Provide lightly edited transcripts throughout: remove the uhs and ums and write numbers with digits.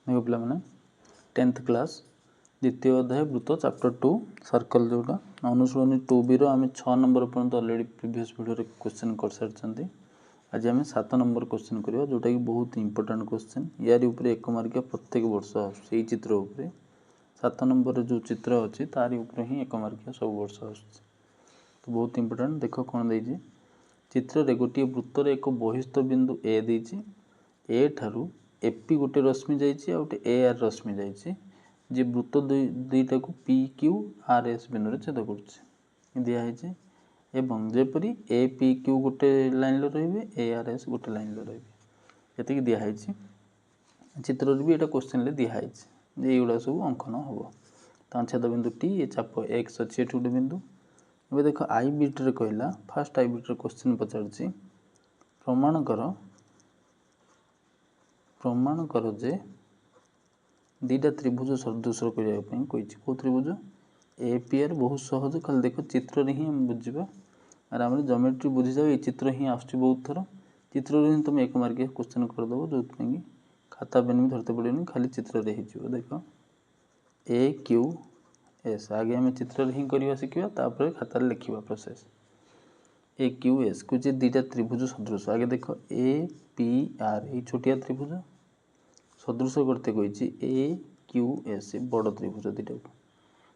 देखो पिला माने 10th क्लास द्वितीय अध्याय वृत्त चैप्टर 2 सर्कल जोटा अनुसरणी 2b रो आम 6 नंबर पर्यंत ऑलरेडी प्रीवियस वीडियो रे क्वेश्चन कर सारछंती। आज आम 7 नंबर क्वेश्चन करियो जोटा कि बहुत इंपोर्टेंट क्वेश्चन यार ऊपर 1 मार्किया प्रत्येक वर्ष आसी चित्र ऊपर 7 नंबर जो चित्र अछि तारि ऊपर ही 1 मार्किया सब वर्ष आछि। तो बहुत इंपोर्टेंट देखो कोन देइछि चित्र रे गोटी वृत्त रे एक बहिस्थ बिंदु ए देइछि ए ठारू एपी गोटे रश्मि जाइए आ गोटे ए आर रश्मि जाइए जी वृत्त दुईटा को पी क्यू आर एस बिंदु छेद कर दिखाई एवं जेपरी ए पी क्यू गोटे लाइन रे ए आर एस गोटे लाइन रे ये दिखाई चित्र भी ये क्वेश्चन रे दिखाई युवा सब अंकन हम तो छेद बिंदु टी ये चाप एक्स अच्छी गोटे बिंदु ए देख आई बिट रे कहला फास्ट आई बिट रे क्वेश्चन पचार प्रमाण कर जे दीटा त्रिभुज सदृश करने कौ त्रिभुज ए पी आर बहुत सहज खाली देख चित्र ही बुझा और आम जोमेट्री बुझी जाओ ये चित्र ही आस बहुत थर चित्र ही तुम 1 मार्किया क्वेश्चन करदेव जो कि खाता पेन भी धरते पड़े खाली चित्र देख ए क्यू एस आगे आम चित्र ही करवा शिखा खाता लिखा प्रोसेस ए क्यू एस कुछ दीटा त्रिभुज सदृश आगे देख ए पी आर ये छोटिया त्रिभुज सदृश करते कही ए क्यू एस बड़ त्रिभुज दीटा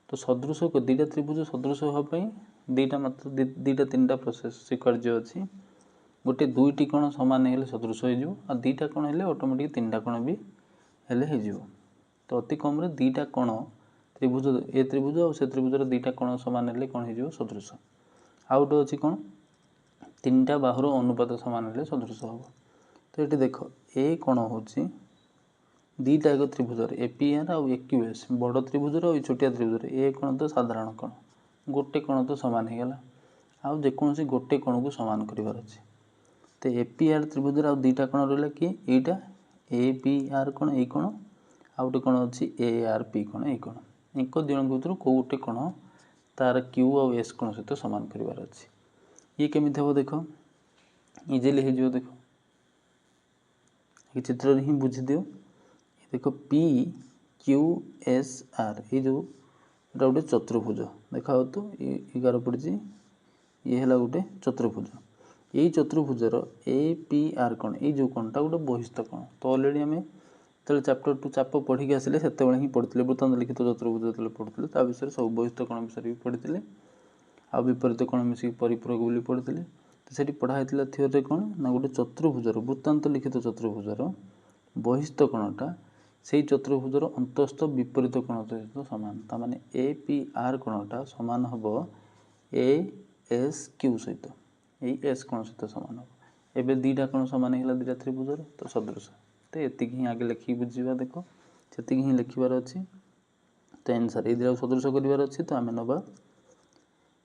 तो सदृश दीटा त्रिभुज सदृश हाँपाई दीटा मात्र दीटा 3टा प्रोसेस स्वीकार्य अच्छी गोटे 2टी कोण सामान हेले सदृश हो दीटा कोण हेले ऑटोमेटिक 3टा कोण भी हेले हो तो अति कम रे 2टा कोण त्रिभुज ए त्रिभुज और से त्रिभुजर 2टा कोण सामान हेले कोण हो सदृश आउ गोटे अच्छी कोण 3टा बाहुर अनुपात सामान हेले सदृश हम तो ये देख ए कोण होची 2टा एक त्रिभुजर एपीआर आउ एक्यूएस बड़ त्रिभुजर और छोटिया त्रिभुजर ए कोण तो साधारण कोण गोटे कोण तो सामान हो गला आउ जेकोसी गोटे कोण को सामान करार अच्छे तो एपीआर त्रिभुजर आउ 2टा कोण रहा कि यहीटा एपीआर कोण ये कोण आउ गोटे कोण अच्छी एआरपी कोण ये कोण एक दिन भर कौ गोटे कोण तार क्यू आउ एस कोण सहित सामान करार अच्छे ये केमी हम देख इजिली हो देख ये चित्र ही बुझी दियो देख पी क्यू एस आर ये जो गोटे चतुर्भुज देखा तो ये गार पड़ी ये है गोटे चतुर्भुज यही चतुर्भुजर ए पी आर कोण ये जो कोणटा गोटे बहिस्थ कोण तो अलरेडी आम जो चैप्टर 2 चाप पढ़ी आसिले से ही पढ़ते वृत्तांत लिखित चतुर्भुज जो पढ़ते ता विषय सब बहिस्थ कोण विषय भी पढ़ते आ विपरीत कोण मिसिक परिपूरक बोली पढ़ते तो से पढ़ाई थियोरी कौन ना गोटे चतुर्भुजर वृत्तांत लिखित चतुर्भुजर बहिस्थ कोणटा से चतुर्भुजर अंतस्थ विपरीत कोण सहित सामान ताने ए पी आर कोणटा सामान हम ए एस क्यू सहित यही एस कोण सहित सामान हम एवं 2टा कोण सामान है 2टा त्रिभुजर तो सदृश तो ये ही आगे लिखिक बुझा देख से ही लिखार अच्छी तो आंसर ये 2टा सदृश करार अच्छी तो आम नवा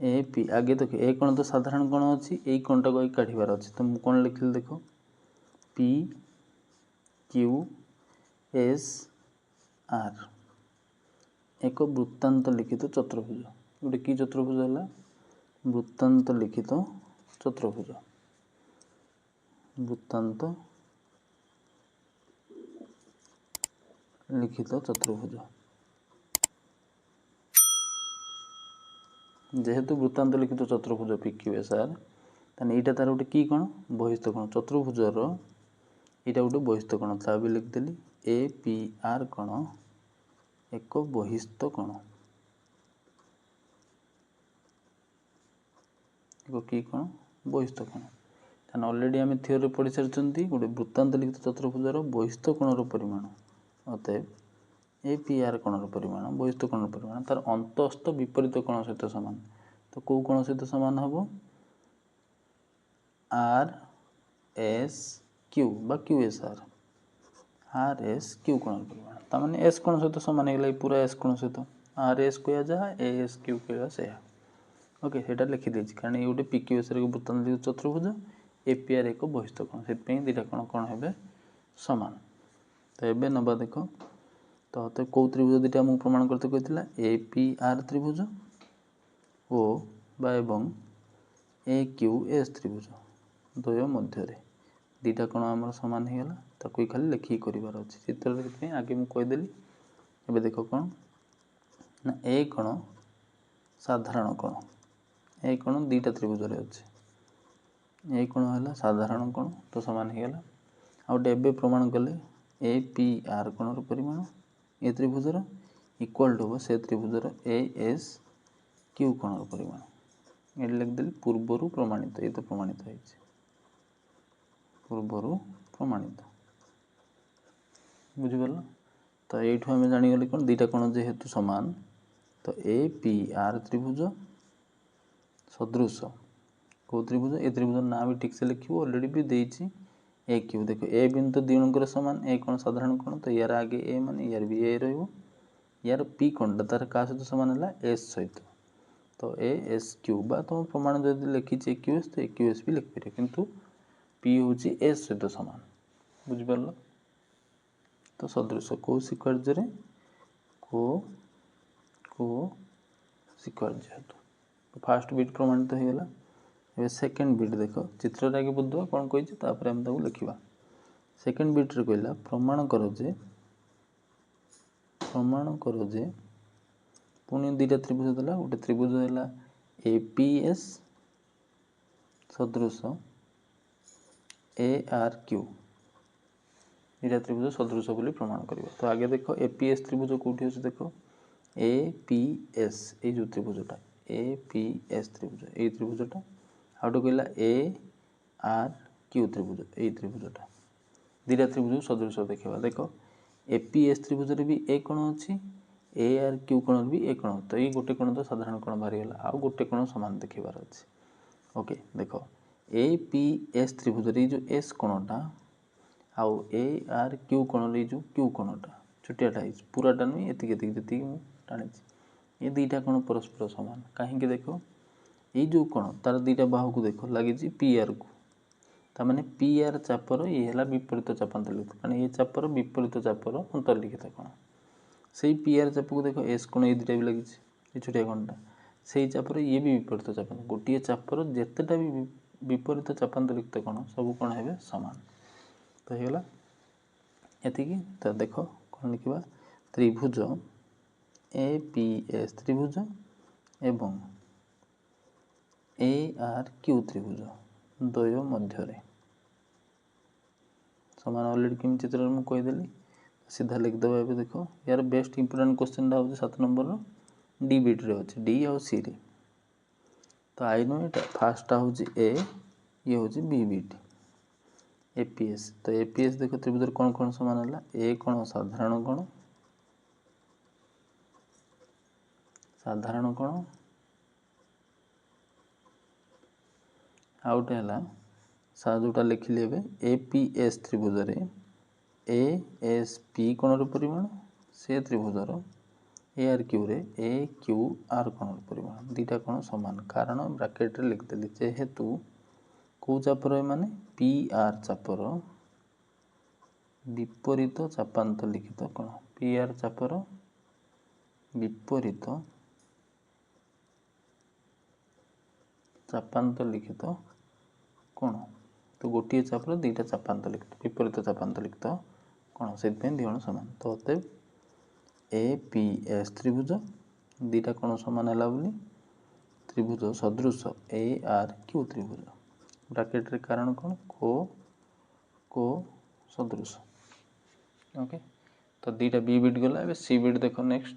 ए पी आगे देख ए कोण तो साधारण कोण अच्छी यही कोणटा को काढ़ार अच्छी तो मुझे कौन लिखिली देख पी क्यू एस आर एक वृत्तांत लिखित चतुर्भुज गोटे कि चतुर्भुज है वृत्तांत लिखित चतुर्भुज वृत्तांत लिखित चतुर्भुज जेहेतु वृत्तांत लिखित चतुर्भुज पी क्यू एस आर ताने यहाँ तार गोटे कि कोण बहिस्थ कोण चतुर्भुजर यहाँ गोटे बहिस्थ कोण ता भी लिखिदेली ए पी आर कोण एक बहिस्थ कोण एक कि कोण बहिस्थ कोण ताने ऑलरेडी आम थियोरी पढ़ी सारी गोटे वृत्तांत लिखित चतुर्भुजर बहिस्थ कोणर परिमाण अतएव ए पी आर कोणर परिमाण बहिस्थ कोणर परिमाण तार अंतस्थ विपरीत कोण सहित सामान तो कौ कोण सहित सामान हम आर एस क्यू बा Q S R S Q कोण परिमाण ताने एस कोण सहित सामान है पूरा एस कोण सहित आर एस कह जहाँ ए एस क्यू कह से ओके सेटा लिखिदे कारण ये गोटे पी क्यू एस वृत्तांत लिखित चतुर्भुज ए पी आर एक बहिस्थ कोण से 2टा कोण कौन है सामान तो ये नवा देख तो कौ त्रिभुज 2टा मुझे प्रमाण करते कहता ए पी आर त्रिभुज ओ बा एवं ए क्यू एस त्रिभुज द्वय मध्य 2टा कोण आमर सामान हो गला ताकू खाली लिखिक करार अच्छे चित्र आगे मुझे कहीदेली। एबे देख कौन ना ए कोण साधारण कोण, ए कोण दुईटा त्रिभुज अच्छे, ए कोण है साधारण कोण तो सामान होगा। आउटे एबे प्रमाण कले ए पी आर कोणर परिमाण ए त्रिभुजर इक्वाल टू हम से त्रिभुजर ए एस क्यू कोणर परिमाण। ये लिखदेली पूर्वर प्रमाणित, ये तो प्रमाणित है पूर्वर प्रमाणित, बुझीपार। तो ये आम जागले कौन दुईटा कोण जेहेतु सामान तो ए पी आर त्रिभुज सदृश कौ त्रिभुज, ए त्रिभुज ना भी ठीक से लिखो ऑलरेडी भी देती ए क्यू। देखो ए बिंदु दिणकर सामान, ए कोण साधारण कोण तो यार आगे ए मान यार भी ए यार पी कोणटा तार क्या सहित सामान है एस सहित, तो ए एस क्यू बा तुम प्रमाण जो लिखी ए क्यू एस तो ए क्यू एस भी लिखिपर किंतु पी हूँ एस सहित सामान, बुझिपार। तो सदृश कौ सिक्वेन्स को सिक्वेन्स हेतु फास्ट बिट प्रमाणित हो गला। ए सेकेंड बिट देख चित्र आगे बुझा कौन कही आम लिखा। सेकेंड बिट्रे कहला प्रमाण कर जे पुणी दुईटा त्रिभुज देला, गोटे त्रिभुज है ए पी एस सदृश ए आर क्यू, दुईटा त्रिभुज सदृश बोली प्रमाण करवा। तो आगे देख ए पी एस त्रिभुज कौटी अच्छे देख ए पी एस ये जो त्रिभुजटा ए पी एस त्रिभुज ये त्रिभुजटा आउटे कहला ए आर क्यू त्रिभुज ये त्रिभुजटा दुईटा त्रिभुज सदृश देखा। देख ए पी एस त्रिभुज भी ए कोण अच्छी ए आर क्यू कोण भी ए कोण, तो ये गोटे कोण तो साधारण कोण बाहरीगला आउ गोटे कोण सामान देखार अच्छे। ओके देख ए पी एस त्रिभुज जो एस कोणटा आउ ए आर क्यू कोण जो क्यू कोणटा छोटियाटा पूराटा नुह एति जी टाणी ये दुईटा कोण परस्पर सामान कहीं देख ये जो कोण तार दुईटा बाहू को देख लगी पी आर को ताने पी आर चापर ये है विपरीत चापांतरलिखित कारण ये चापर विपरीत चापर अंतर्लिखित कोण से पी आर चाप को देख एस कोण ये दुटा भी लगी ये छोटिया कोणटा से चापर ये भी विपरीत चापांतर गोटे चापर जितेटा भी विपरीत चापांतरलिखित कोण सब कोण है सामान। तो होगा ये तो देख कौन लिखा त्रिभुज ए पी एस त्रिभुज एवं ए आर क्यू त्रिभुज द्वय मध्य सामान ऑलरेडी किम चित्र में कहीदेली सीधा लिखदेव। ए देख यार बेस्ट इंपोर्टेंट क्वेश्चन हूँ 7 नंबर डी बिट्रे अच्छे डी आउ सी रे। तो आई नो ये फास्ट हूँ ए ये हूँ बी बिट एपीएस। तो एपीएस देख त्रिभुज कौन कौन सामान है ए कोण साधारण कोण आउटे है जोटा लिखिली एपीएस त्रिभुज ए एस पी कोणर परिमाण से त्रिभुजर ए आर क्यू रे ए क्यू आर कोणर परिमाण दुईटा कोण सामान कारण ब्राकेट रे लिखिदेली जेहेतु कौ चापर माने पी आर चापर विपरीत चापांतरलिखित कोण पी आर चापर विपरीत चापांतरलिखित कोण। तो गोटे चापर दुईटा चापांतरलिखित विपरीत चापांतरलिखित कोण से दिजण सामान। तो अतएव ए पी एस त्रिभुज दुईटा कोण सामान है बोली त्रिभुज सदृश ए आर क्यू त्रिभुज ब्राकेट रे कारण कौन को सदृश। ओके तो दुईटा बी बिट गला। ए सी बिट देख नेक्स्ट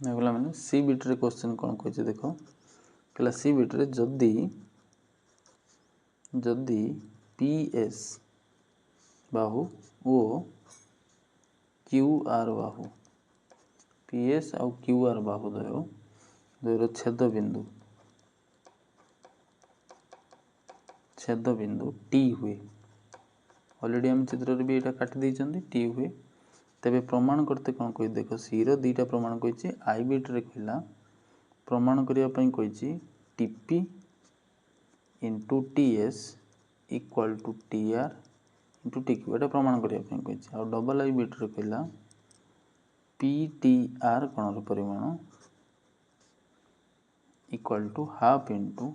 गला मैंने सी बिट रे क्वेश्चन कौन कही देख कहला सी बिट रे जदि पी एस बाहु ओ क्यू आर बाहु पी एस आउ क्यू आर बाहु द्वयर छेद बिंदु टी हुए ऑलरेडी आम चित्र भी यहाँ काटी देती टी हुए। तेबे प्रमाण करते कौन कही देख सी रो दुईटा प्रमाण कही आई बिट रे कहला प्रमाण करने कही TP into T S equal to T R into T Q एटा प्रमाण करने कही आ डबल आई बिट रे कहला पी टी आर कोणर परिमाण equal to half into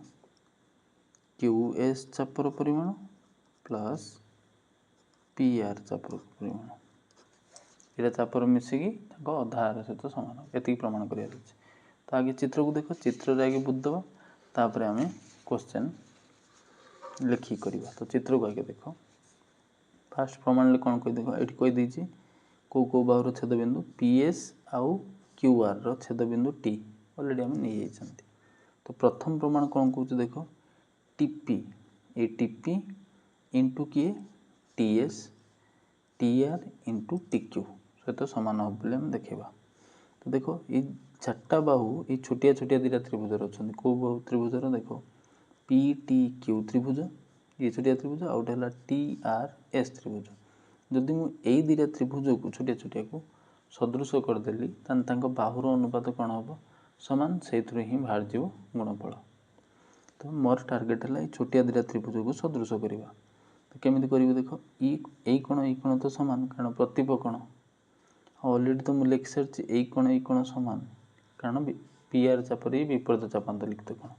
Q S चापर परिमाण प्लस पी आर चापर परिमाण ये चापर मिसिकी अधा आर सहित सामान ये प्रमाण कर तो आगे चित्र को देख चित्र आगे बुझीदेव तापर आम क्वेश्चन लिखिक करवा तो चित्र को आगे देख फास्ट प्रमाण कौन कह देख ये कहीदे कौ बाहुर छेदबिंदु पीएस आउ क्यूआर छेदबिंदु टी अलरेडी आम नहीं जाती तो प्रथम प्रमाण कौन कौच देख टीपी ए टीपी इंटू किए टीएस टीआर इंटू टीक्यू सहित सामान हम बोले देखा तो देख ये चार्टा बाहु ये छोटिया छोटिया दुटा त्रिभुजर अच्छा कौ बाहु त्रिभुजर देख पी टी क्यू त्रिभुज ये छोटिया त्रिभुज आउ गोटे टी आर एस त्रिभुज जदि मुझे दुटा त्रिभुज को छोटिया छोटिया को सदृश करदेली बाहुर अनुपात कौन हम सामान से ही बाहर जीव गुणफल तो मोर टार्गेट है छोटिया दुटा त्रिभुज को सदृश करवा तो केमी कर देख यही कोण तो सामान कारण प्रतिप कोण अलरेडी तो मुझे लिखि सारी यही कोण सामान कारण पी आर चापर विपरीत चापांतलिखित कोण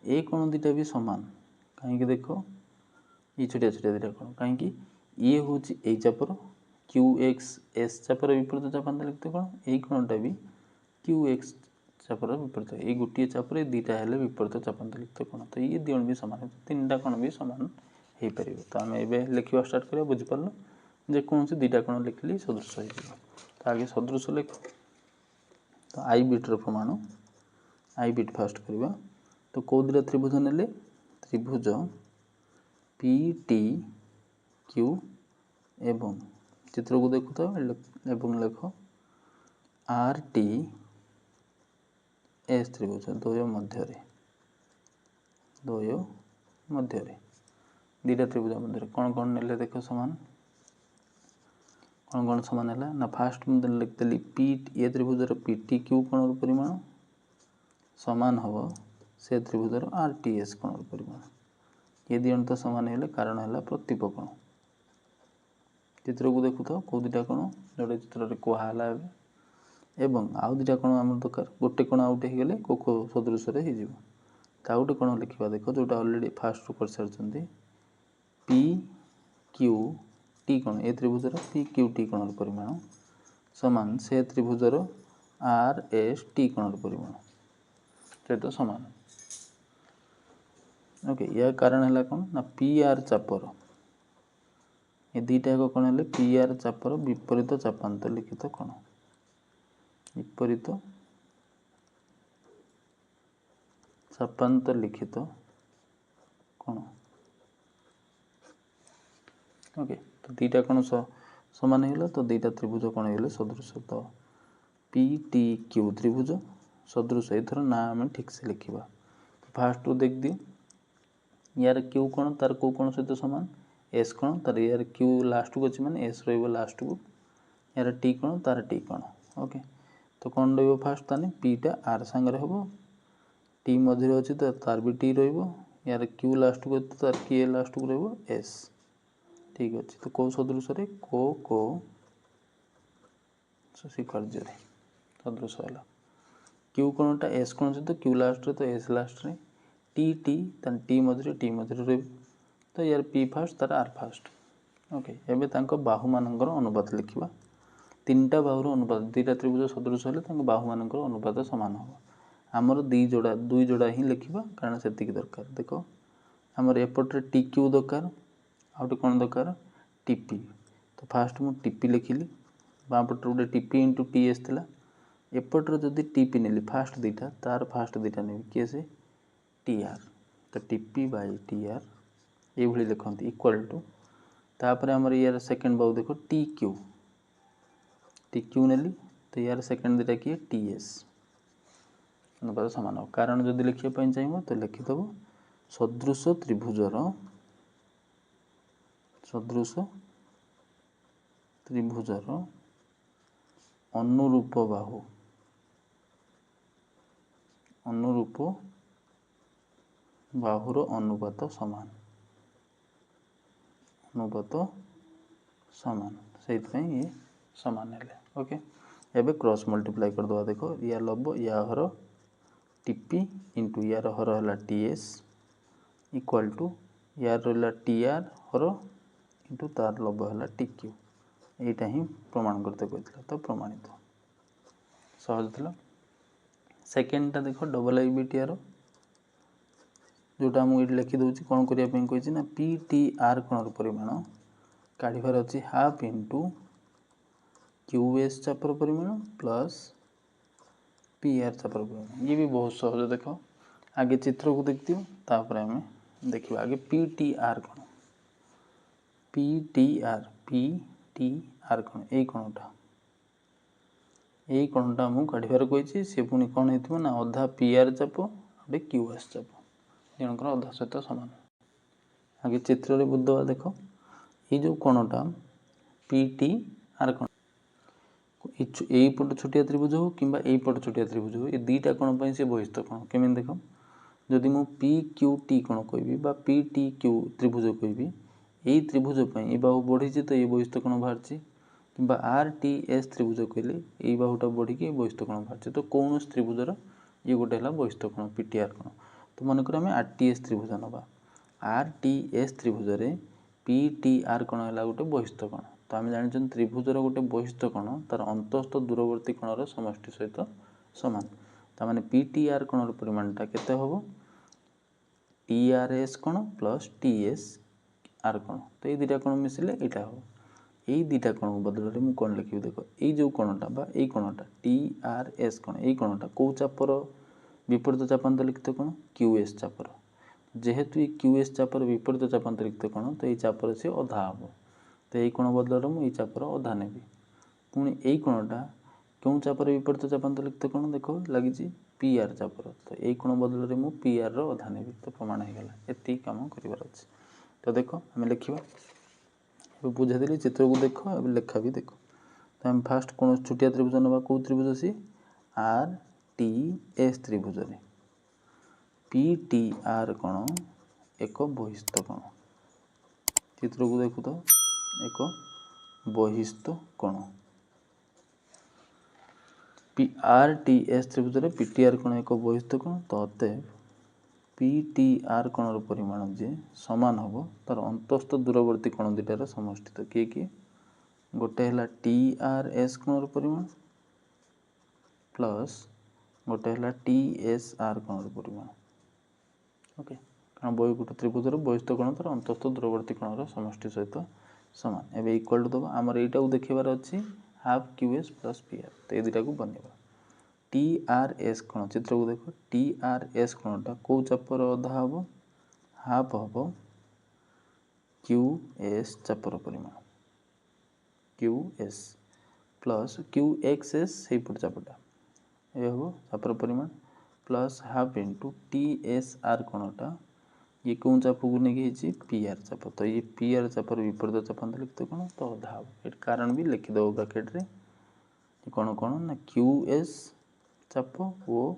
ये कोण दुटा भी सामान कहीं देख ये छोटिया छोटिया दुटा कोण कहीं ये हूँ यही chopper Q X S chopper विपरीत चापांतलिखित कोण यही कोणटा भी क्यू एक्स चापर विपरीत ये गोटे चापर ये दुटा है विपरीत चापांतलिखित कोण तो ये दिण भी सामान तीन टा कोण भी सामान हो पार तो आम ए लिखा स्टार्ट करा बुझीपार जेकोसी दुटा कोण लिखिली सदृश हो तो आगे सदृश लिख तो आई बिट्र प्रमाण आई बिट फास्ट करवा तो कौ दुटा त्रिभुज ने त्रिभुज पी टी क्यू एवं चित्र को देखु तो एवं लेख आर टी एस त्रिभुज द्वय मध्य दुटा त्रिभुज मध्य कौन कौन ने देख सामान कौन सामान है ना फास्ट मुझे लिखिदेली पी ए त्रिभुजर पी टी क्यू कोण परिमाण सामान हम से त्रिभुजर आर टी एस कोण परिमाण ये दिण तो सामान है कारण है प्रतिप कोण चित्र को देखु तो कौ दुटा कोण जोड़े चित्र कहला एवं आउ दुटा कोण आम दरकार गोटे कोण आउट हो कौ कौ सदृश हो गोटे कोण लिखा देख जोटा अलरेडी फास्ट कर सारी पी क्यू टी कोण ए त्रिभुजर पी क्यू टी कोण परिमाण सामान से त्रिभुजर आर एस टी कोण परिमाण सहित सामान ओके या कारण है कौन ना पी आर चापर ये दुटा एक कौन है पी आर चापर विपरीत चापांतलिखित कोण विपरीत चापांतलिखित कोण ओके तो दुटा कोण सामान हो तो दुटा त्रिभुज कौन हो सदृश तो पी टी क्यू त्रिभुज सदृश एथर ना आम ठीक से लिखा तो फास्ट देख दियो यार क्यू कोण तार कौ कोण सहित सामान एस कोण तार यार क्यू लास्ट को अच्छे मैंने एस लास्ट को यार टी कोण तार टी कोण ओके तो कौन फास्ट ताने पीटा आर सांगे हम टी मध्य अच्छी तो तार भी टी यार क्यू लास्ट को तार किए लास्ट को एस ठीक अच्छे तो कौ सदृश कौ कार्य सदृश है क्यू कोणटा एस कोण सहित क्यू लास्ट तो एस लास्ट रे टी मध्य तो यार पी फास्ट तार आर फास्ट ओके एबे तांको बाहु मानकर अनुपात लिखा तीन टा बाहुर अनुपात दुटा त्रिभुज सदृश है बाहु मानकर अनुपात सामान हम आमर दुई जोड़ा ही लिखा कारण से दरकार देख आमर एपटे टी क्यू दरकार आउटे कौन दरकार टीपी तो फास्ट मुझे टीपी लिखिली बाँपटे गोटे टीपी इंटू टी एस था एपटर जदि टीपी नेली फास्ट दुटा तार फास्ट दुटा नेबी किए से टी आर तो टीपी बाई टी आर ये लिखते इक्वाल टू तापर आमर यार सेकेंड बाहु देख टी क्यू नेली तो यार सेकेंड दुटा किए टी एस अनुपात सामान हो कारण जदि लिखापी चाहिए तो लिखिदेव सदृश त्रिभुजर अनुरूप बाहुर अनुपात सामान से ये सामान है ओके एबे क्रॉस मल्टीप्लाई कर दवा देखो या लब या हर टीपी इंटू यार हर है टी एस इक्वाल टू यार रहा टी आर हर इंटू तार लंब है टी क्यू यहीटा ही प्रमाण करते कहता तो प्रमाणित सहज था। सेकेंडटा देख double I B T R जोटा मुझे लिखी दूसरी कौन करने कही ना पी टी आर कोणर परिमाण काढ़ार अच्छी हाफ इंटू क्यू एस चापर परिमाण प्लस पी आर चापर परिमाण ये भी बहुत सहज देख आगे चित्र को देखती तापर आम देखा आगे पी टी आर कौन पी टी आर कौन यही कौनटा यही कौनटा मुझे काढ़ार कही सी पुणी कौन हो ना अधा पी आर चाप गोटे क्यू एस चाप जनकर अधा सहित सामान आगे चित्र बुझदवा देख ये जो कोणटा पी टी आर कौन यही पट छोटिया त्रिभुज हो कि पट छोटिया त्रिभुज हो ये दुईटा कोण पर सी बहिस्थ कोण केमी देख जदि मु पी क्यू टी कोण कहि पी टी क्यू त्रिभुज कहि यही त्रिभुज ये बाहु बढ़ी तो ये बहिस्थ कोण बाहर कि आर टी एस त्रिभुज कहले यही बाहुटा बढ़ी बहिस्थ कोण बाहर तो कौन त्रिभुजर ये गोटे है बहिस्थ कोण पी टी आर कोण तो मनकर आम आर टी एस त्रिभुज नवा आर टी एस त्रिभुज पी टी आर कोण है गोटे बहिस्थ कोण तो आम जान त्रिभुजर गोटे बहिस्थ कोण तार अंतस्थ दूरवर्ती कोणर समष्टि सहित सामान ताने पी टी आर कोणर परिमाणटा केते हम टी आर एस कोण प्लस टी एस आर कोण तो ये दुटा कोण मिसिले यहाँ हम यही दुटा कोण बदल में कौन लिखी देख ये जो कोणटा यही कोणटा टी आर एस कोण यही कोणटा कौ चापर विपरीत चापांतरित कोण क्यू एस चापर जेहेतु ये क्यू एस चापर विपरीत चापांतरित कोण तो ये चापर से अधा हम तो यही कोण बदल मुझे चापर अधा नेबी पुणी यही कोणटा क्यों चापर विपरीत चापांतरित कोण देख लगी पी आर चापर तो यही कोण बदल मुझे पी आर अधा नेबी तो प्रमाण होगा ये कम कर तो देख आम लिखा बुझेदी चित्र को देख लेखा भी देख तो आम फास्ट कौन छोटिया त्रिभुज ना कौ त्रिभुज सी आर टी एस त्रिभुज पी टी आर कोण एक बहिस्थ कोण चित्र को देखु तो एक बहिस्थ कोण आर टी एस त्रिभुज पी टी आर कोण एक बहिस्थ कोण तो अतएव पी टी आर कोणर परिमाण जे समान हम तार अंतस्थ दूरवर्ती कोण दुटार समष्टि तो किए गोटे है टी आर एस कोणर परिमाण प्लस गोटे है टी एस आर कोणर परिमाण ओके कारण गोटे त्रिभुजर बहिस्थ कोण तार अंतस्थ दूरवर्ती कोणर समष्टि सहित सामान एवं इक्वाल टू दबा आमर यहीटा देखार अच्छी half Q S plus P are तो ये दुटा को बनवा टी आर एस कोण चित्र को देख टी आर एस कोणटा कौ चापर अधा हम हाफ हम क्यू एस चापर परिमाण Q S plus Q X S से पट चापटा ये हम चापर परिमाण plus half into T S R कोणटा ये कौन चाप को लेकिन पी आर चाप तो ये पी आर चापर विपरीत चापांतरित कोण तो अधा हम ये कारण भी लिखिदेव ब्राकेट रे कौन कौन ना क्यू एस चाप और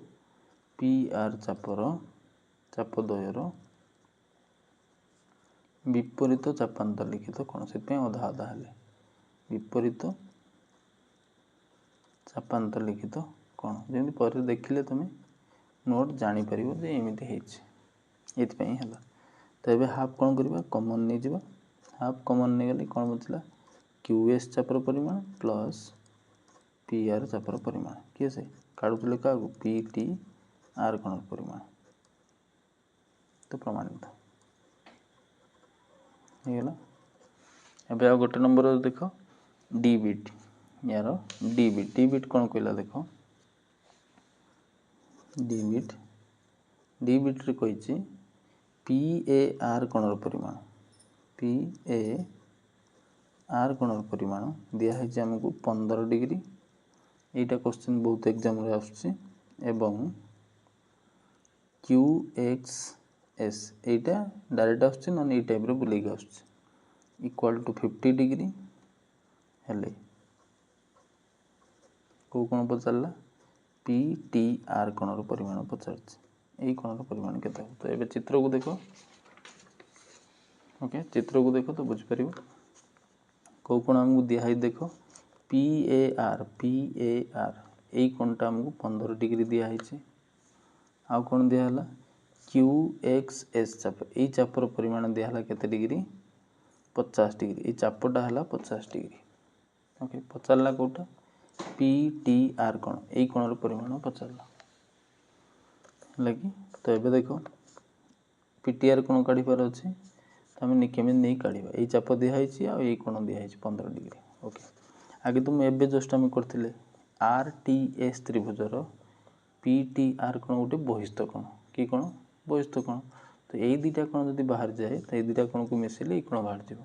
पी आर चापर चाप द्वयर विपरीत चापांतरित कोण से अधा अधा हेले विपरीत चापांतरित कोण जमी पर देखिले तुम नोट जापर जे एमती ये तो ये हाफ कौन करवा कमन नहीं जावा हाफ कमन नहीं गली कौन बचला क्यू एस चापर परिमाण प्लस पी आर चापर परिमाण किए से काढ़ुले क्या पी टी आर कोण परिमाण तो प्रमाणित होगा एवं आ गोटे नंबर देख डी बिट यार डी बिट कौन कहला देख डी बिट रे कही पी ए आर कोणर परिमाण पी ए आर कोणर परिमाण दिखाई आमको 15 डिग्री यहाँ क्वेश्चन बहुत एग्जाम रे आसुची एवं क्यू एक्स एस यहाँ डायरेक्ट आसुची ना ये टाइप रे बुलेक आसुची इक्वल टू 50 डिग्री हेले को कोण पचारा पी टी आर कोणर परिमाण पचार यही कोणर परिमाण के तो ये चित्र को देख ओके चित्र को देख तो बुझीपर कौ कोण आमको दिखाई देख पी ए आर यही कोणटा आमको 15 डिग्री दिखाई आउ कौन दिहला क्यू एक्स एस चाप यही चापर परिमाण दिहला केते डिग्री 50 डिग्री ये चापटा है 50 डिग्री। ओके पचारा कौटा पी टी आर कोण यही कोणर परिमाण पचारा लगी। तो ये देख पीटीआर कोण काढ़ार अच्छे तो आम केमी नहीं काढ़ा यही चाप दिखाई आई कोण दिखाई 15 डिग्री। ओके आगे तुम एवं जस्ट आम करते आर टी एस त्रिभुजर पी टी आर कोण गोटे बहिस्थ कोण कि कोण बहिस्थ कोण। तो यही दुटा कोण जब बाहर जाए तो ये दुटा कोण को मिसेले कोण बाहर जाए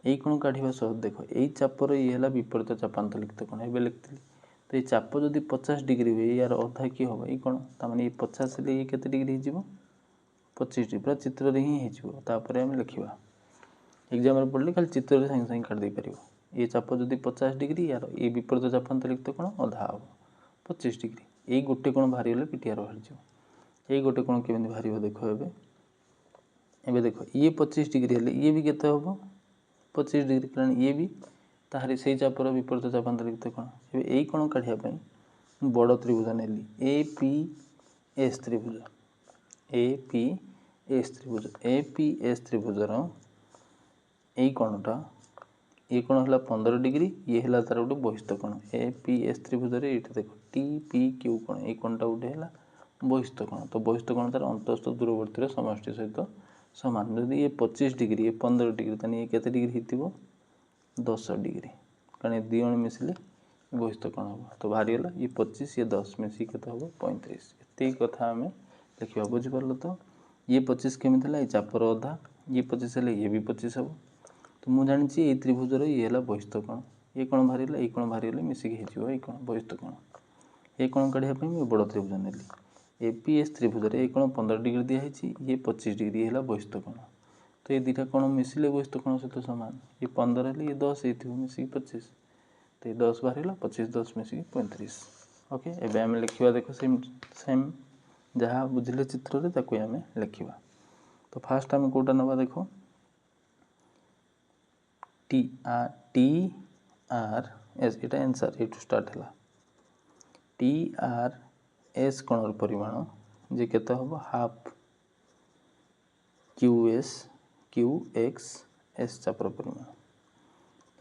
यही कोण काढ़ा सह देख यही चापर ये है विपरीत चापांतलिखित कोण ए लिखी। तो ये चाप जदि 50 डिग्री हुए यार अधा कि हम ये कोण ताने 50 ये केते डिग्री हो 25 डिग्री पूरा चित्र हिं होपर आम लिखा एग्जाम पढ़ले खाली चित्र सागे सागे काट पार। ये चाप जदि 50 डिग्री यार ये विपरीत चापांतलिखित कोण अधा हम 25 डिग्री यही गोटे कोण बाहरी गले पीटीआर बाहर यही गोटे कोण केमी बाहर देख एवं देख ये 25 डिग्री हेल्ले ये भी केते हम 25 डिग्री कारण ये भी ताहरी से चापर विपरीत चापांतलिखित कोण एवं यही कोण काढ़ापी बड़ त्रिभुज नेली ए पी एस त्रिभुज ए पी एस त्रिभुज ए पी एस त्रिभुजर यही कोणटा ये कोण है 15 डिग्री ये है तार गोटे बहिस्थ कोण ए पी एस त्रिभुज ये देख टी पी क्यू कोण ये कोणटा गोटे है बहिस्थ कोण। तो बहिस्थ कोण तार अंतस्थ दूरवर्ती समष्टि सहित सामान जदि ये 25 डिग्री ये 15 डिग्री तो ये केते डिग्री हो 10 डिग्री कारण ये दी मिसिले बहिस्थ कोण हम। तो बाहरी गला ये 25 ये 10 मिसिक केते हम 35 ये कथा आम लिखा बुझिपार। तो ये 25 केमी ये चापर अधा ये 25 है ये भी 25 हम। तो मुझे जानी ये त्रिभुजर ये है बहिस्थ कोण ये कोण बाहरी ये कोण बाहरी गले मिसिक हो कोण बहिस्थ कोण ये कोण काढ़ापी मुझे बड़ त्रिभुज नेली एपीएस त्रिभुजर ये कोण 15 डिग्री दिखाई ये 25 डिग्री है बहिस्थ कोण। तो ये दुटा कोण मिसिले बहिस्थ कोण सहित सामान ये 15 है ये 10 हो मिसिक 25 तो ये 10 बाहर 25 10 मिसिक 35। ओके एवं आम लिखा देख सेम सेम जहाँ बुझे चित्र आम लिखा। तो फास्ट आम कौटा नवा देख टी आर एस ये आंसर ये स्टार्ट है टी आर एस कोणर परिमाण जे केते हम हाफ क्यू एक्स एस चापर परिमाण।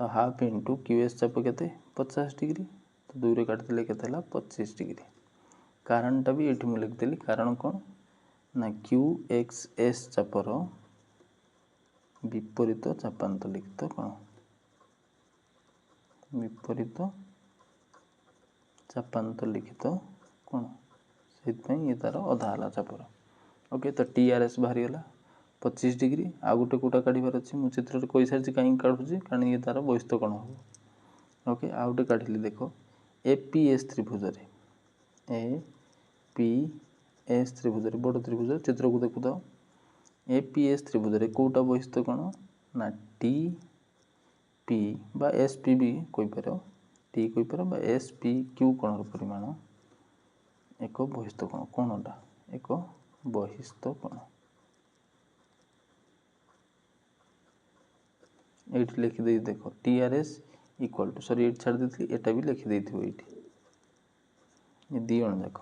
तो हाफ इंटू क्यू एस चाप केते 50 डिग्री तो दूर काटिदेले केते 25 डिग्री कारणटा भी ये मुझे लिखिदेली कारण कौन ना क्यू एक्स एस चापर विपरीत चापांतलिखित कोण विपरीत चापांतलिखित कोण से ये तार अधा है चापर। ओके तो टी आर एस बाहरी गला 25 डिग्री आ गोटे कौटा काढ़ार अच्छे मुझे चित्र कही सारी कहीं काढ़ुची कारण ये तार बहिस्थ कोण हम। ओके आ गोटे काढ़ी देख ए पी एस त्रिभुज ए पी एस त्रिभुज बड़ त्रिभुज चित्र को देखु तो ए पी एस त्रिभुज कौटा बहिस्थ कोण ना टी पी बा एस पी भी कहीपर टी कहीपर एस पी क्यू कोणर परिमाण एक बहिस्थ कोण कोणटा एक बहिस्थ कोण ये लिखिदे देख T R S equal to sorry ये छाड़ देती एटा भी लिखिदे ये दी जन जाक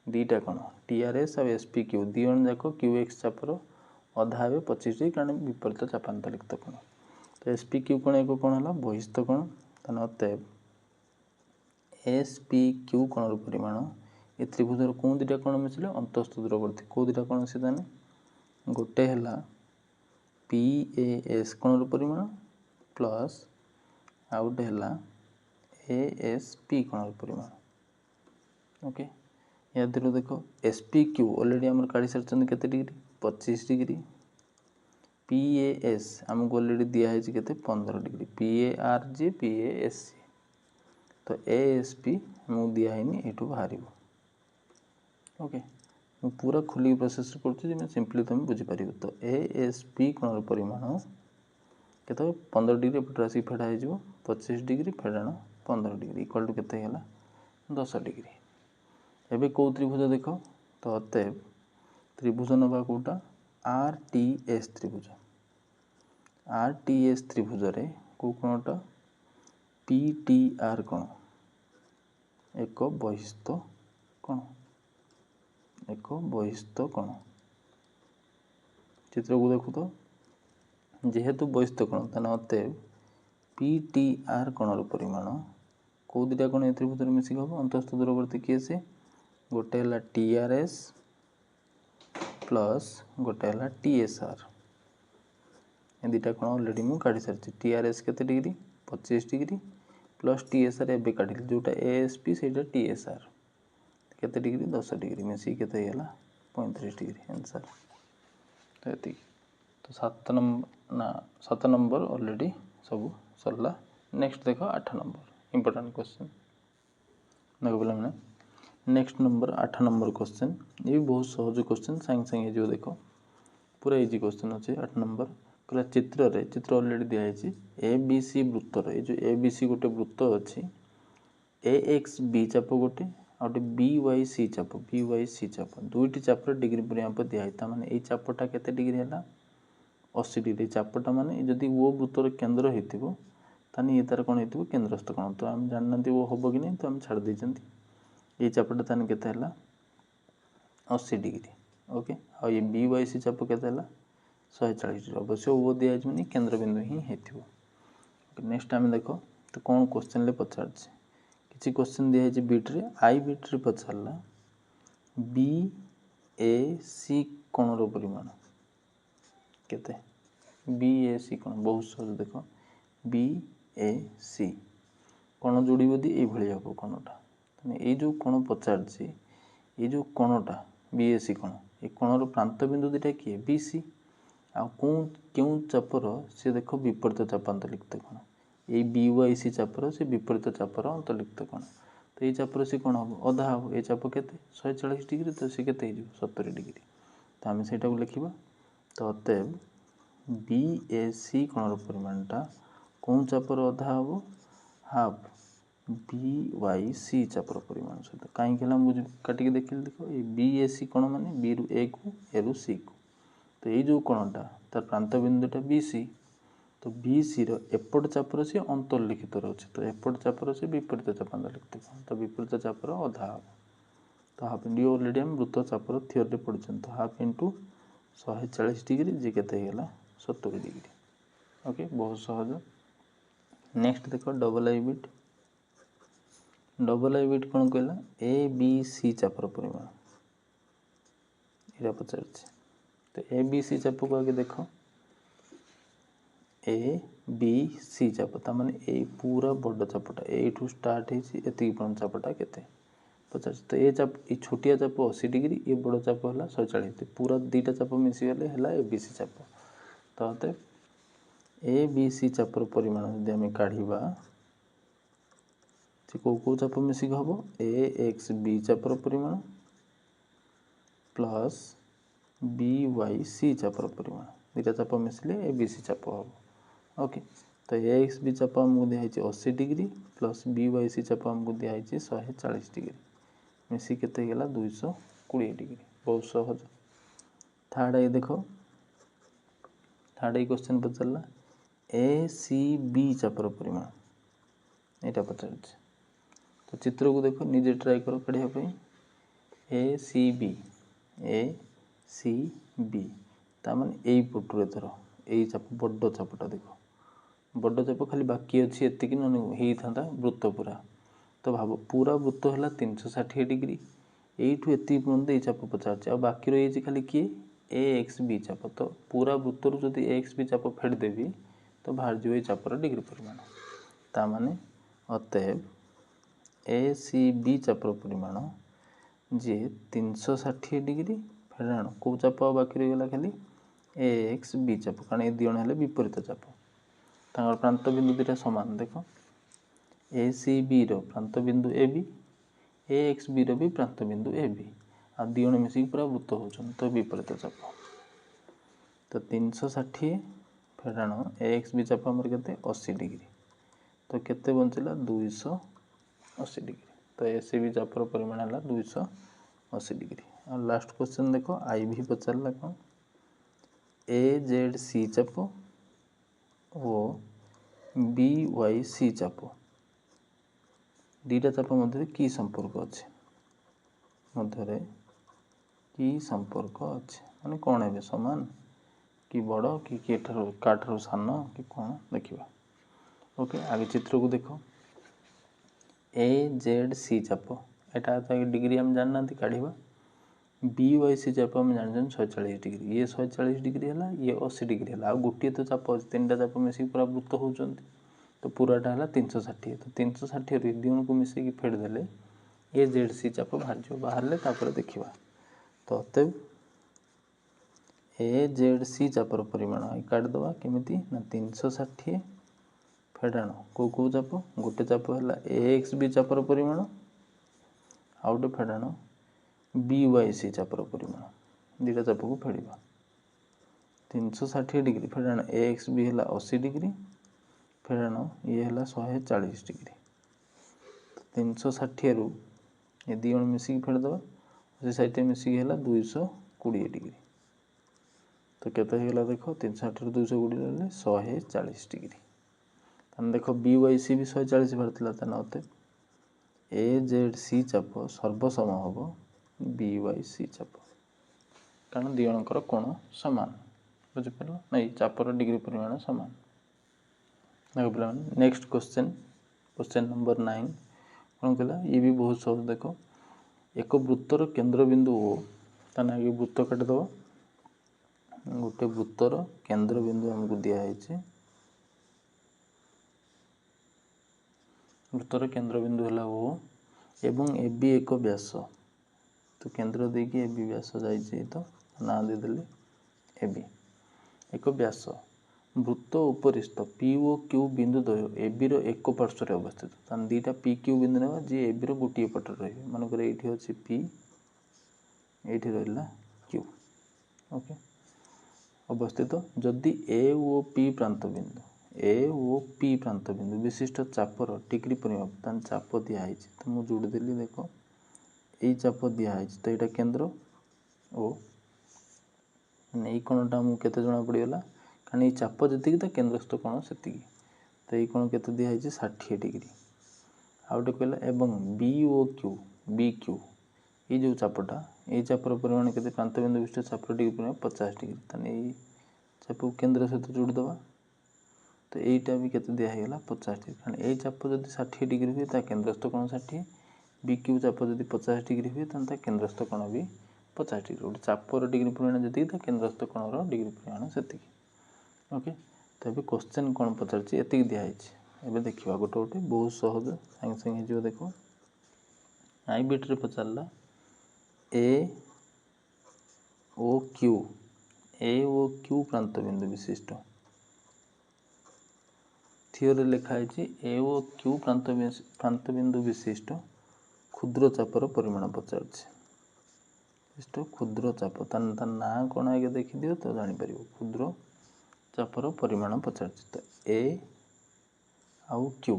दीटा कौन टी आर एस और एस पी क्यू दी जन जाक क्यू एक्स चापर अधा हे 25 डिग्री कारण विपरीत चापांतलिखित कोण। तो एस पी क्यू कोण एक कौन है बहिस्थ कोण ताने अतएव एस पी क्यू कोणर परिमाण ये त्रिभुजर कौ दुटा कोण मिसिले अंतस्थ दूरवर्ती कौ दुटा कोण से ताने गोटे है पी ए एस कोणर परिमाण प्लस आउ गोटे है ए एस पी कोणर परिमाण। ओके या देख एस पी क्यू ऑलरेडी आम काढ़ी सारी केते degree 25 degree P A S आमको ऑलरेडी दिखाई के 15 degree P A R G P A S C तो ए एस पी आमको दिखाई ये बाहर। ओके मैं पूरा खुली प्रोसेस कर सिंपली तुम बुझीपार। तो ए एस पी कोणर परिमाण के 15 डिग्री एपट आसिक फेड़ा हो 25 डिग्री फेड़ाण 15 डिग्री इक्वल टू केते 10 डिग्री। एबे कौ त्रिभुज देख तो अतएव त्रिभुज नवा कौटा आर टी एस त्रिभुज आर टी एस त्रिभुज कौ कोणटा पी टी आर कोण एक बहिस्थ कोण एक बहिस्थ कोण चित्र को देखु तो जेहेतु बहिस्थ कोण ताने अतएव पी टी आर कोणर परिमाण कौ दुटा कोण ए त्रिभुज मिसिक हम अंतस्थ दूरवर्ती किए से गोटे है टी आर एस प्लस गोटे है टी एस आर ए दुटा कोण अलरेडी मुझे काढ़ी सारी टी आर एस केते degree 25 degree plus T S are एबे काढ़ी जोटा ए एस पी से टी एस आर केते डिग्री 10 डिग्री मिसिक केते हैला 35 डिग्री आंसर तो ये तो 7 नंबर ऑलरेडी सब सरला। नेक्स्ट देखो 8 नंबर इंपोर्टेंट क्वेश्चन देखो पे मैंने नेक्स्ट नंबर 8 नंबर क्वेश्चन ये भी बहुत सहज क्वेश्चन सांगे सांगे जो देखो पूरा इजी क्वेश्चन अच्छे 8 नंबर कहला चित्र ऑलरेडी दिखाई ए बी सी वृत्तर ये जो ए बी सी गोटे वृत्त अच्छी ए एक्स बी चाप गोटे आउटे बी वाई सी चाप दुईटी चापर डिग्री पर यहाँ पर दिखाई माने ये चापटा केते डिग्री है 80 डिग्री चापटा माने जदि वो वृत्तर केन्द्र हो ताने ये तार कौन हो केन्द्रस्थ कोण तो आम जानना वो हम कि नहीं तो आम छाड़ देते ये चापटा ताने केते है 80 डिग्री ओके आ ये बी वाई सी चाप केते है 140 डिग्री अवश्य वो दिखाई माने केन्द्र बिंदु ही हो। नेक्स्ट आम देख तो कौन क्वेश्चन पचार किसी क्वेश्चन दिखाई बीट्रे आई बीट्रे पचारा बी ए सी कोणर परिमाण केते बी ए सी कोण बहुत सहज देख बी ए सी कोण जोड़ी दी ये हम कोणटा ये जो कोण पचार ये जो कोणटा बी ए सी कोण ये कोणर प्रांत बिंदु दुटा किए बी सी क्यों चापर से देख विपरीत चाप अंतर्लिप्त कोण ये बी वाई सी चापर से विपरीत चापर अंतर्लिप्त कोण तो ये चापर से कौन हम अधा हम ये चाप के 140 डिग्री तो सी के 70 डिग्री तो आम से लिखा तो अतएव बी ए सी कोणर परिमाणटा कौन चापर अधा हम हाफ बी वाई सी चापर परिमाण सहित कहीं मुझे काटिक देखिए देख ये बी ए सी कोण माने बी रु ए को ए रु सी को तो ये जो कोणटा तार प्रांत बिंदुटा बी सी तो बी सी एपट चापर से अंतर्लिखित रोचे तो एपट चापर से विपरीत चाप अंतर्लिखित तो विपरीत चापर अधा हम तो हाफ इंटू ऑलरेडी हम वृत्त चापर थियोरी पढ़ुं तो हाफ इंटू 140 डिग्री जी के 70 डिग्री ओके बहुत सहज। नेक्स्ट देख डबल आई बिट कौन कहला ए बी सी चापर परिमाण ये पचार तो ए बी सी चाप को आगे देख ए बी सी चाप ताने ये पूरा बड़ चापटा यू स्टार्ट होती चापटा केते 50 तो ये चाप ये छोटिया चाप 80 डिग्री ये बड़ चाप है 140 पूरा दुईटा चाप मिसीगले है ए बी सी चाप तो अतः ए बी सी चापर परिमाण जब आम काढ़ा कौ चाप मिसिक हम ए एक्स बी चापर परिमाण प्लस बी वाई सी चापर परिमाण दुईटा चाप मिसले ए बी सी चाप हम ओके तो ए एक्स बी चाप आमको दिखाई 80 degree plus B Y C चाप आमको दिखाई 140 डिग्री मिसी केते गला 220 डिग्री बहुत सहज। थर्ड ये देख थर्ड ये क्वेश्चन पचारा ए सी बी चापर परिमाण यहाँ पचार तो चित्र को देख निजे ट्राए कर काढ़ापी ए सी बी तामान यही पटुरे थर यही चाप बड़ चापटा देख बड़ चाप खाली बाकी अच्छी एति होता वृत्त पूरा तो भाव पूरा वृत्त है 360 डिग्री यू एति पर्यंत ये चाप पचार बाकी रही खाली किए ए एक्स बी चाप तो पूरा वृत्तर जब ए एक्स बी चाप फेटदेवी तो बाहर जो चापर डिग्री परिमाण ताने अतएव ए सी बी चापर परिमाण जे 360 डिग्री फेराण कौ चाप बाकी रहीगला खाली ए एक्स बी चाप कारण ये दिण है विपरीत चाप तर प्रांत बिंदु दुटा सामान देख ए सी बी प्रांत बिंदु A B A X B भी प्रांत बिंदु ए बी आ दिण मिसिक पूरा वृत्त होचन तो विपरीत चाप तो 360 फेराण ए एक्स बी चाप आमर के 80 डिग्री तो केते बंचला 280 डिग्री तो ए सी बी चापर परिमाण है 280 डिग्री और लास्ट क्वेश्चन देख आई भी पचारा कौन ए जेड सी चाप और बी वाई सी चाप दुईटा चाप मध्य की संपर्क अच्छे मध्य की संपर्क अच्छे माने कौन है समान कि बड़ कि काठार सान कि कौन देखा। ओके आगे चित्र को देख AZC चाप एटा तो डिग्री आम जानना काढ़ा BYC चाप आम जान 140 डिग्री ये 140 डिग्री है ये 80 डिग्री है गोटे तो चाप अच्छे 3टा चाप मिसिक पूरा वृत्त होती तो पूराटा है 360 तो 360 दिजन को मिसेक फेड़देले AZC चाप बाहर बाहर देखा तो अतएव AZC चापर परिमाण काटिदेवा केमिति ना 360 फेड़ाण कौ कौ चाप गोटे चाप है AXB चापर परिमाण आउ गोटे फेड़ाण BYC चापर परिमाण दुटा चाप को फेड़ा 360 डिग्री फेड़ाण AXB है 80 डिग्री फेड़ाण ये है 140 डिग्री 360 रु ये दी जन मिसिक फेड़देवा से साइड मिसिक है 220 डिग्री तो केते होगा देख 360 रु 220 140 डिग्री तब देख BYC भी 140 बाहर था अतः AZC चाप सर्वसम हम BYC चाप कारण दी जनकर कोण सामान बुझिपार नहीं चापर डिग्री परिमाण सामान देख पे नेक्स्ट क्वेश्चन नंबर 9 कौन कहला ये भी बहुत सहज देख एक वृत्तर केंद्र बिंदु ओ ताना आगे वृत्त काटिदेव गोटे वृत्तर केंद्र बिंदु आमको दिखाई वृत्तर केंद्र बिंदु है ओ एवं AB एक व्यास तो केंद्र देकी AB व्यास जाइए तो ना देदेले AB एक व्यास वृत्त उपरिस्थ PO Q बिंदु द्वय AB रो एक पार्श्व अवस्थित तान दीटा PQ बिंदु नेबा जे AB रो गोटे पट रही मानकर ये अच्छी P ये रहा Q ओके अवस्थित जदि A ओ P प्रांत बिंदु A ओ P प्रांत बिंदु विशिष्ट चापर डिग्री परिमाप तान चाप दिखाई तो मुझे जोड़देली देख यही चाप दिखाई तो यहाँ केंद्र ओ ये कोणटा आमको केते जना पड़गला कारण ये चाप जी तो केंद्रस्थ कोण से तो ये कोण के दिखाई 60 डिग्री आउ गोटे कहला एवं BQ ये जो चापटा ये चापर परिमाण के प्रांत बिंदु विशिष्ट चापर डिग्री परिमाण 50 डिग्री ताने ये चाप को केंद्र सहित जोड़देवा तो यहीटा भी केते दिखाईगला 50 डिग्री कारण ये चाप जब 60 डिग्री हुए ता केंद्रस्थ कोण 60 BQ चाप जब 50 डिग्री हुए ता केंद्रस्थ कोण भी 50 डिग्री गोटे चापर डिग्री परिमाण जी केंद्रस्थ कोण डिग्री परिमाण से ओके तो ये क्वेश्चन कौन पचार एति दिखाई एवं देखा गोटे गोटे बहुत सहज सांगे सांगे हो देख आई बिट्रे पचारा AOQ प्रांत बिंदु विशिष्ट थियोरी लिखाई AOQ प्रांत बिंदु विशिष्ट क्षुद्र चापर परिमाण पचार क्षुद्र चाप तार ना कौन आगे देखी तो जापर क्षुद्र चापर परिमाण पचार तो A आउ Q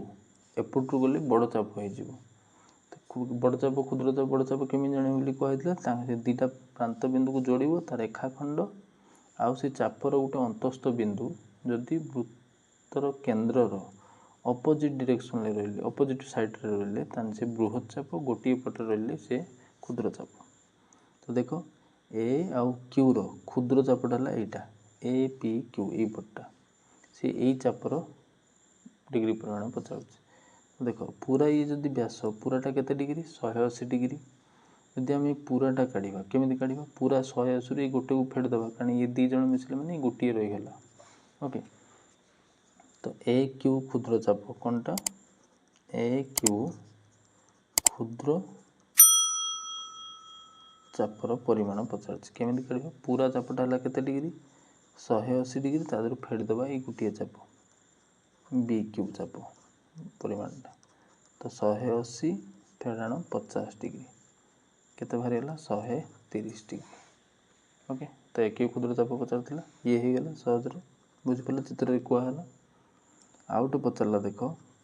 एपटू गले बड़ चाप हो बड़ चाप क्षुद्र चाप बड़ चाप केमी जाने कहते दीटा प्रांत बिंदु को जोड़ तार रेखाखंड आउ से चापर गोटे अंतस्थ बिंदु जदि वृत्तर केन्द्र अपोजिट डायरेक्शन रही अपोजिट साइड रे रही से बृहत चाप गोटे पटे रही से क्षुद्र चाप तो देख A आउ Q रो क्षुद्र चापटा है यहाँ APQ ये पट्टा सी यही चापर डिग्री परिमाण पचार देख पूरा ये जदि व्यास पूराटा केते डिग्री 180 डिग्री जदि आम पूराटा काढ़ा केमी काढ़ा पूरा 180 गोटे को फेड़देवा कारण ये दी जन मिसले मैंने गोटे रहीगला ओके तो AQ क्षुद्र चाप कौनटा AQ क्षुद्र चापर परिमाण पचार केमी काढ़ा पूरा चापटा है केते डिग्री 180 डिग्री तादर फेड़देवा ये गोटे चाप BQ चाप परिमाणटा तो 180 फेड़ाण 50 डिग्री केते बाहरी गला 130 डिग्री ओके तो एक क्षुद्र चाप पचार ये हो गला सहज बुझिपारे चित्र कहला आउ गोटे पचारा देख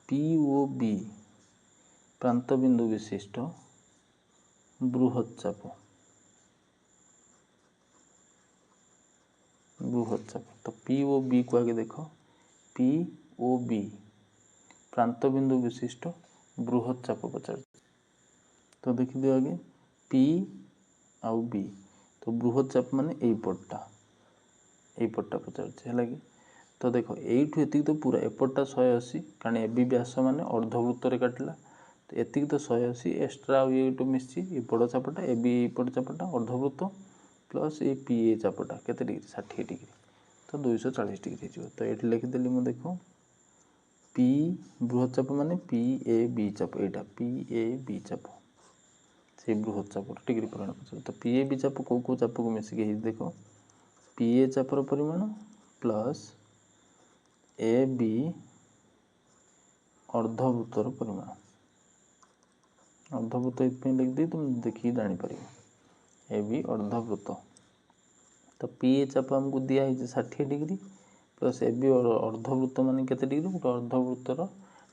POB प्रांत बिंदु विशिष्ट बृहत चाप तो POB को आगे देख POB प्रांत बिंदु विशिष्ट बृहत चाप पचार तो देखी दियो आगे P आउ B तो बृहत चाप माने यही पट्टा एपटा पचार है कि तो देख यू एति तो पूरा एपटा 180 कारण ए बी व्यास मान अर्धवृत्त काटिला तो एति तो 180 एक्सट्रा ये मिसी ये बड़ चापटा ए बी पट चापटा अर्धवृत्त प्लस ये पी ए चापटा केते डिग्री 60 डिग्री तो 240 डिग्री हो तो ये लिखिदेली मुझे देख पी बृहत चाप मान पी ए बी चाप यहाँ पी ए बी चाप से बृहत चाप डिग्री परिमाण पचार तो पी ए बी चाप कौ चाप को मिसिक देख पी ए चापर परिमाण प्लस ए बी अर्धवृत्तर परिमाण अर्धवृत्त ये लिखिदी तुम देखिए जापर ए बी अर्धवृत्त तो पी ए चाप आमको दिखाई 60 डिग्री प्लस ए बी अर्धवृत्त मान के डिग्री गोटे अर्धवृत्तर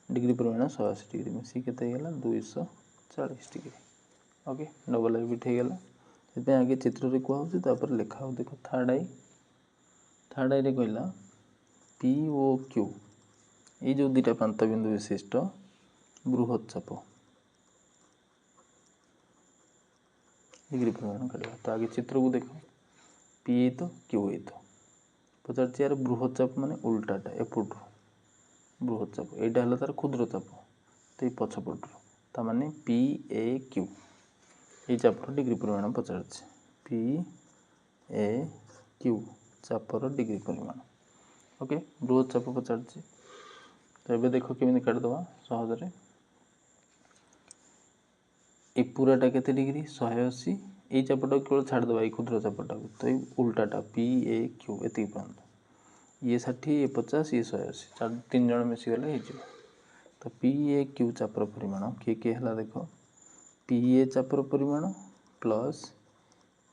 डिग्री परिमाण 180 डिग्री मिसी के 240 डिग्री ओके डबल आई बिट होगा से आगे चित्र कहूँ लिखा हो देख थर्ड आई रे कहला पी ओ क्यू ये जो दुटा प्रांत बिंदु विशिष्ट बृहत चाप डिग्री परिमाण काढ़ा तो आगे चित्र को देख पी ए तो क्यू ए तो पचार यार बृहत चाप माने उल्टाटा एपट बृहत चाप यहाँ है तार क्षुद्र चाप तो ये पछपट ताने पी ए क्यू ये चापर डिग्री परिमाण पचार पी ए क्यू चापर डिग्री परिमाण ओके बृहत चाप पचार तो ये देख केमी काटिदेवा सहजरे ये पूराटा के डिग्री 180 ये चापटा केवल छाड़देवा ये क्षुद्र चापटा को तो ये उल्टाटा पी ए क्यू एति पर्यंत ये 60 ये 50 ये 180 तीन जन मिसीगले हो तो पी ए क्यू चापर परिमाण किए किए है देख पी ए चापर परिमाण प्लस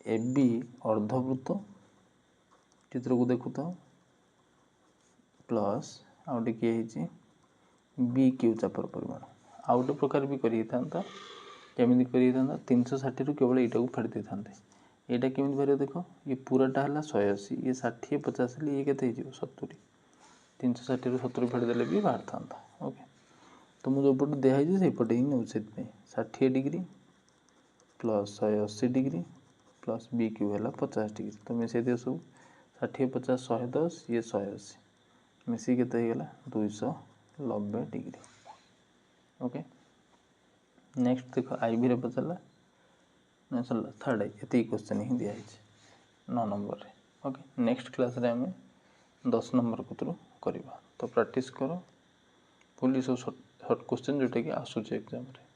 ए बी अर्धवृत्त चित्र को देखु तो प्लस आउटे किए बी क्यू चापर परिमाण आउ गोटे प्रकार भी कर केमी कर 360 रु केवल यहाँ को फेरी दे था यहाँ केमी फेर देख ये पूराटा है 180 ये 60 50 ये के 70 360 रु 70 फेरीदे भी बाहर था ओके तो मुझे जो पटे दिखाई से पटे ही नौ से 60 degree plus 180 degree plus B Q है 50 डिग्री तो मिसे दिए सब 60 50 110 ये 180 मिसी के 290 डिग्री ओके नेक्स्ट देख आई भी पचारा ना सरला थर्ड आई ये क्वेश्चन ही दिखाई 9 नंबर ओके नेक्स्ट क्लास रे आम 10 नंबर कुतरू करवा तो प्रैक्टिस कर पुलिस शॉर्ट क्वेश्चन जोटा कि आसूँ एग्जाम रे।